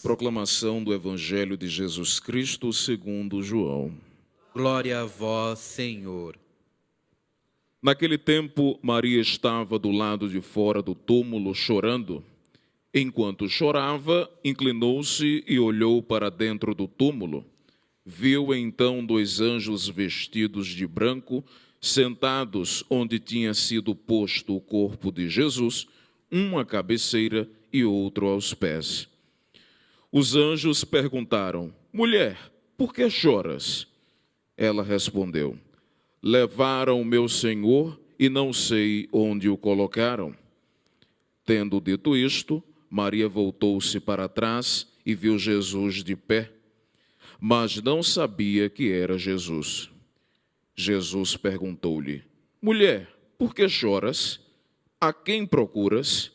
Proclamação do Evangelho de Jesus Cristo segundo João. Glória a vós, Senhor. Naquele tempo, Maria estava do lado de fora do túmulo chorando. Enquanto chorava, inclinou-se e olhou para dentro do túmulo. Viu então 2 anjos vestidos de branco, sentados onde tinha sido posto o corpo de Jesus, um à cabeceira e outro aos pés. Os anjos perguntaram: Mulher, por que choras? Ela respondeu: Levaram meu Senhor e não sei onde o colocaram. Tendo dito isto, Maria voltou-se para trás e viu Jesus de pé, mas não sabia que era Jesus. Jesus perguntou-lhe: Mulher, por que choras? A quem procuras?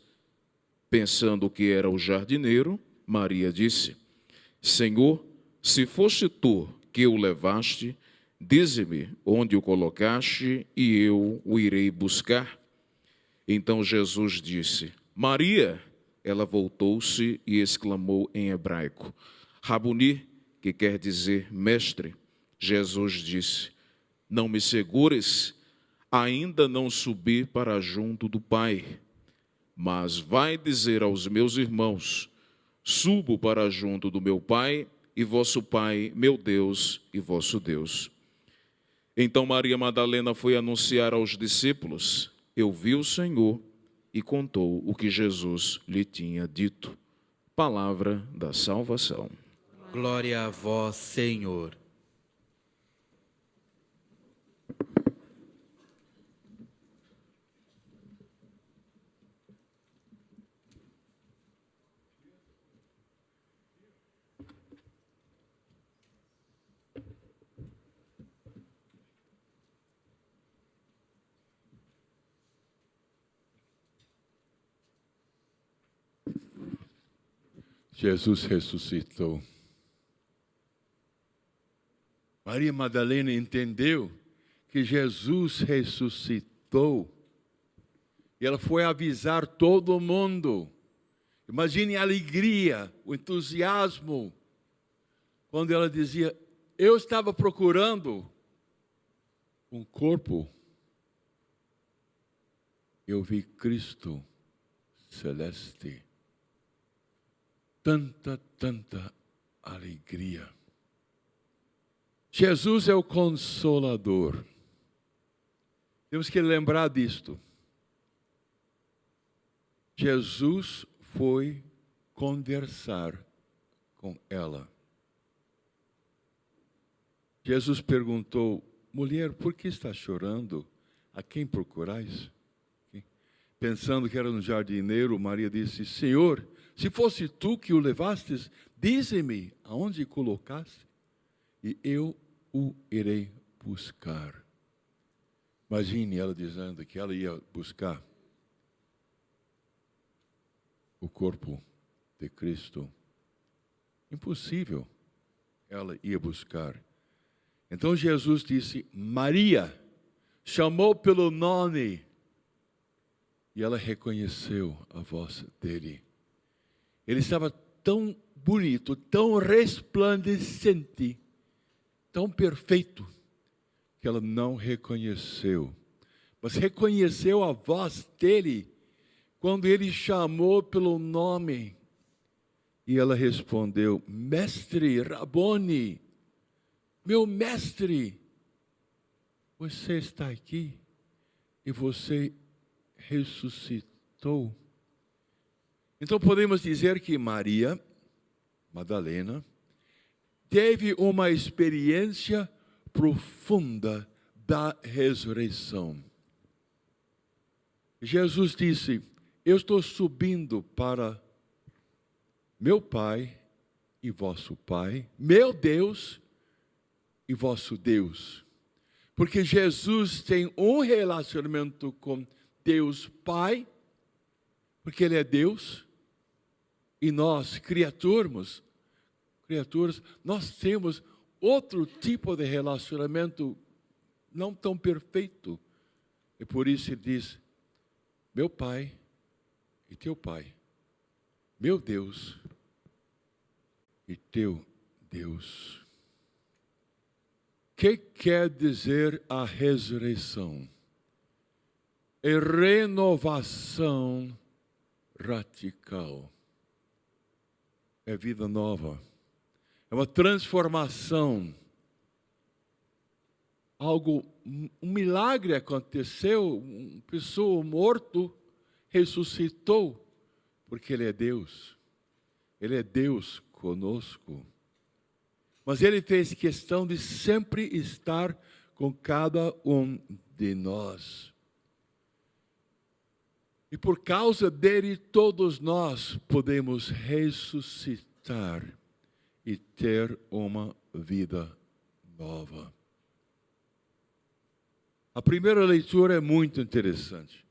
Pensando que era o jardineiro, Maria disse: Senhor, se foste tu que o levaste, dize-me onde o colocaste e eu o irei buscar. Então Jesus disse: Maria. Ela voltou-se e exclamou em hebraico: Rabuni, que quer dizer mestre. Jesus disse: Não me segures, ainda não subi para junto do Pai. Mas vai dizer aos meus irmãos: Subo para junto do meu Pai e vosso Pai, meu Deus e vosso Deus. Então Maria Madalena foi anunciar aos discípulos: Eu vi o Senhor, e contou o que Jesus lhe tinha dito. Palavra da salvação. Glória a vós, Senhor. Jesus ressuscitou. Maria Madalena entendeu que Jesus ressuscitou e ela foi avisar todo mundo. Imagine a alegria, o entusiasmo, quando ela dizia: eu estava procurando um corpo, eu vi Cristo celeste. Tanta alegria. Jesus é o Consolador. Temos que lembrar disto. Jesus foi conversar com ela. Jesus perguntou: mulher, por que está chorando? A quem procurais? Pensando que era um jardineiro, Maria disse: Senhor, se fosse tu que o levastes, dize-me aonde colocaste, e eu o irei buscar. Imagine ela dizendo que ela ia buscar o corpo de Cristo. Impossível. Ela ia buscar. Então Jesus disse: Maria, chamou pelo nome, e ela reconheceu a voz dele. Ele estava tão bonito, tão resplandecente, tão perfeito, que ela não reconheceu. Mas reconheceu a voz dele quando ele chamou pelo nome. E ela respondeu: Mestre, Rabone, meu mestre, você está aqui e você ressuscitou. Então podemos dizer que Maria Madalena teve uma experiência profunda da ressurreição. Jesus disse: eu estou subindo para meu Pai e vosso Pai, meu Deus e vosso Deus. Porque Jesus tem um relacionamento com Deus Pai, porque Ele é Deus, e nós, criaturas, nós temos outro tipo de relacionamento não tão perfeito. E por isso Ele diz: meu Pai e teu Pai, meu Deus e teu Deus. O que quer dizer a ressurreição? É renovação radical. É vida nova. É uma transformação. Um milagre aconteceu. Uma pessoa morta ressuscitou. Porque Ele é Deus. Ele é Deus conosco. Mas Ele fez questão de sempre estar com cada um de nós. E por causa dele, todos nós podemos ressuscitar e ter uma vida nova. A primeira leitura é muito interessante.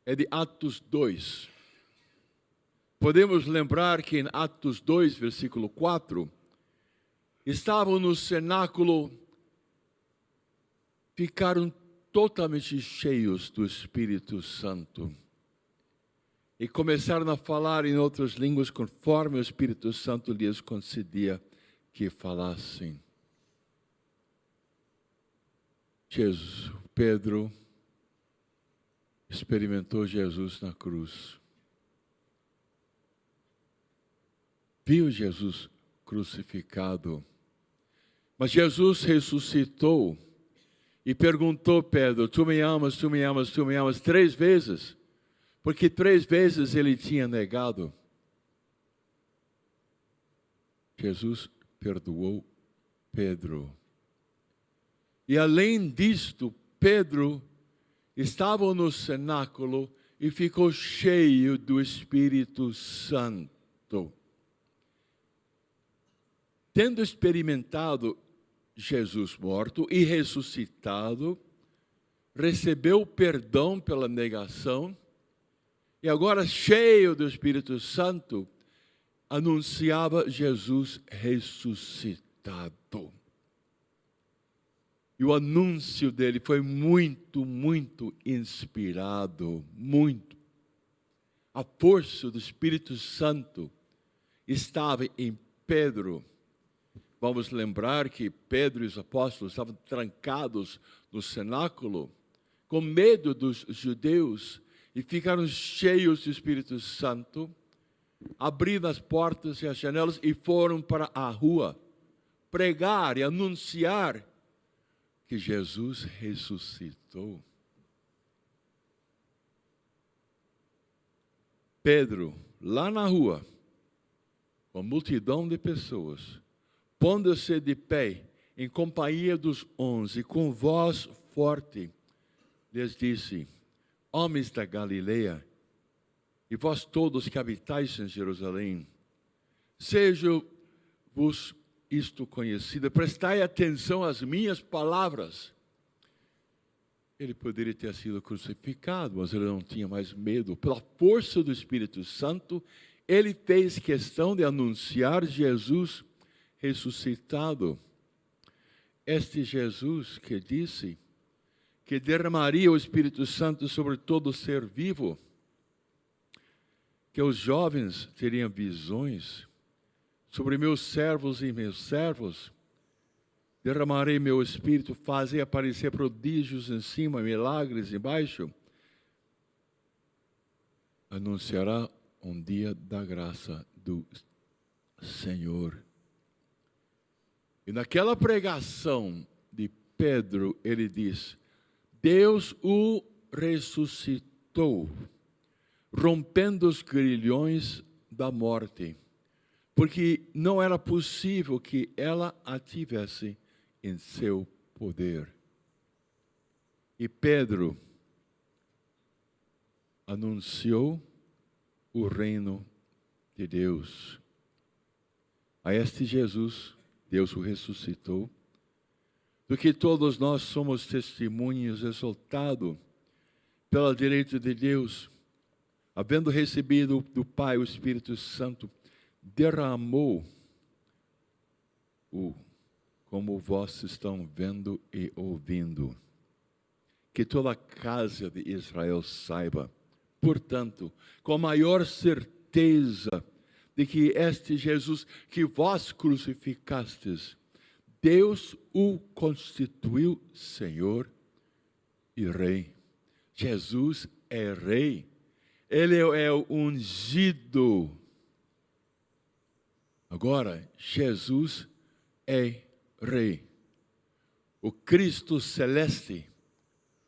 É de Atos 2. Podemos lembrar que em Atos 2, versículo 4, estavam no cenáculo, ficaram totalmente cheios do Espírito Santo. E começaram a falar em outras línguas conforme o Espírito Santo lhes concedia que falassem. Pedro experimentou Jesus na cruz. Viu Jesus crucificado. Mas Jesus ressuscitou e perguntou a Pedro: tu me amas, tu me amas, tu me amas? 3 vezes. Porque 3 vezes ele tinha negado. Jesus perdoou Pedro. E além disto, Pedro estava no cenáculo e ficou cheio do Espírito Santo. Tendo experimentado Jesus morto e ressuscitado, recebeu perdão pela negação e agora, cheio do Espírito Santo, anunciava Jesus ressuscitado. E o anúncio dele foi muito, muito inspirado, muito. A força do Espírito Santo estava em Pedro. Vamos lembrar que Pedro e os apóstolos estavam trancados no cenáculo, com medo dos judeus, e ficaram cheios do Espírito Santo, abriram as portas e as janelas e foram para a rua pregar e anunciar que Jesus ressuscitou. Pedro, lá na rua, com a multidão de pessoas, pondo-se de pé, em companhia dos 11, com voz forte, lhes disse: homens da Galileia, e vós todos que habitais em Jerusalém, seja-vos isto conhecido, prestai atenção às minhas palavras. Ele poderia ter sido crucificado, mas ele não tinha mais medo. Pela força do Espírito Santo, ele fez questão de anunciar Jesus ressuscitado. Este Jesus que disse que derramaria o Espírito Santo sobre todo ser vivo, que os jovens teriam visões, sobre meus servos e meus servos, derramarei meu Espírito, fazei aparecer prodígios em cima, milagres embaixo, anunciará um dia da graça do Senhor. E naquela pregação de Pedro, ele diz: Deus o ressuscitou, rompendo os grilhões da morte, porque não era possível que ela a tivesse em seu poder. E Pedro anunciou o reino de Deus. A este Jesus, Deus o ressuscitou, do que todos nós somos testemunhas, exaltado pela direita de Deus, havendo recebido do Pai o Espírito Santo, derramou como vós estão vendo e ouvindo. Que toda a casa de Israel saiba, portanto, com a maior certeza, certeza de que este Jesus que vós crucificastes, Deus o constituiu Senhor e Rei. Jesus é Rei. Ele é o ungido. Agora, Jesus é Rei. O Cristo celeste,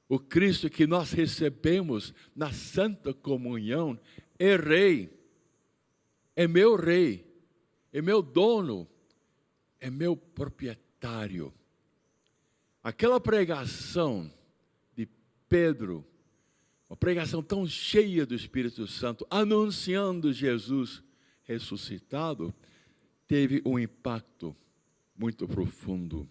o Cristo que nós recebemos na Santa Comunhão, é Rei. É meu Rei. É meu dono. É meu proprietário. Aquela pregação de Pedro, uma pregação tão cheia do Espírito Santo, anunciando Jesus ressuscitado, teve um impacto muito profundo.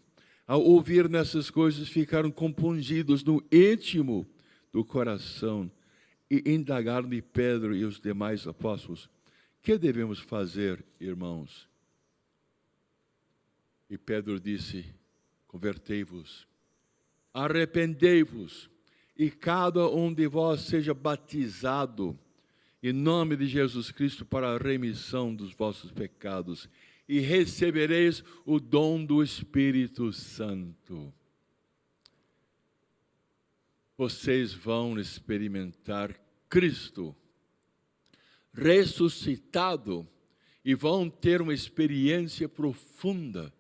Ao ouvir nessas coisas, ficaram compungidos no íntimo do coração e indagaram de Pedro e os demais apóstolos: que devemos fazer, irmãos? E Pedro disse: convertei-vos, arrependei-vos, e cada um de vós seja batizado em nome de Jesus Cristo para a remissão dos vossos pecados, e recebereis o dom do Espírito Santo. Vocês vão experimentar Cristo ressuscitado e vão ter uma experiência profunda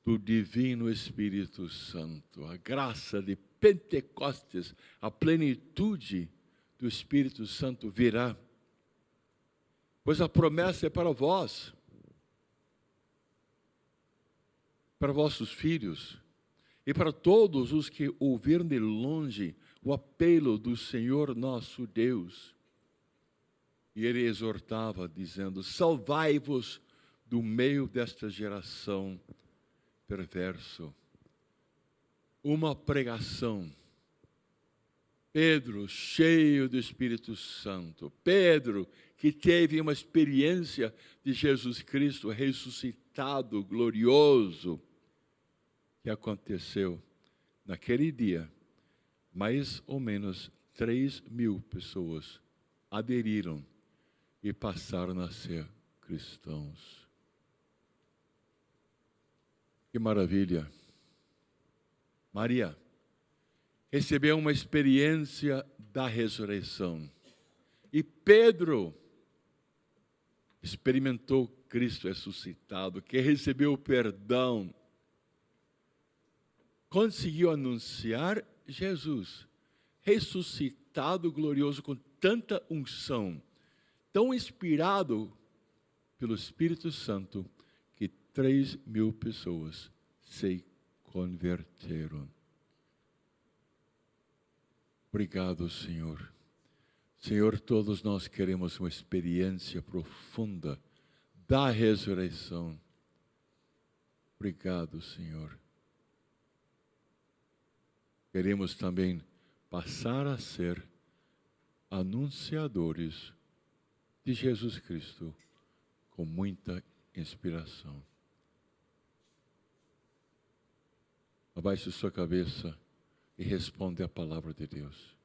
do Divino Espírito Santo. A graça de Pentecostes, a plenitude do Espírito Santo virá. Pois a promessa é para vós, para vossos filhos e para todos os que ouvirem de longe o apelo do Senhor nosso Deus. E ele exortava, dizendo: salvai-vos do meio desta geração perverso. Uma pregação. Pedro, cheio do Espírito Santo. Pedro, que teve uma experiência de Jesus Cristo ressuscitado, glorioso. Que aconteceu naquele dia, mais ou menos 3.000 pessoas aderiram e passaram a ser cristãos. Que maravilha! Maria recebeu uma experiência da ressurreição. E Pedro experimentou Cristo ressuscitado, que recebeu o perdão. Conseguiu anunciar Jesus ressuscitado, glorioso, com tanta unção, tão inspirado pelo Espírito Santo, que 3.000 pessoas se converteram. Obrigado, Senhor. Senhor, todos nós queremos uma experiência profunda da ressurreição. Obrigado, Senhor. Queremos também passar a ser anunciadores de Jesus Cristo com muita inspiração. Abaixe sua cabeça e responde a palavra de Deus.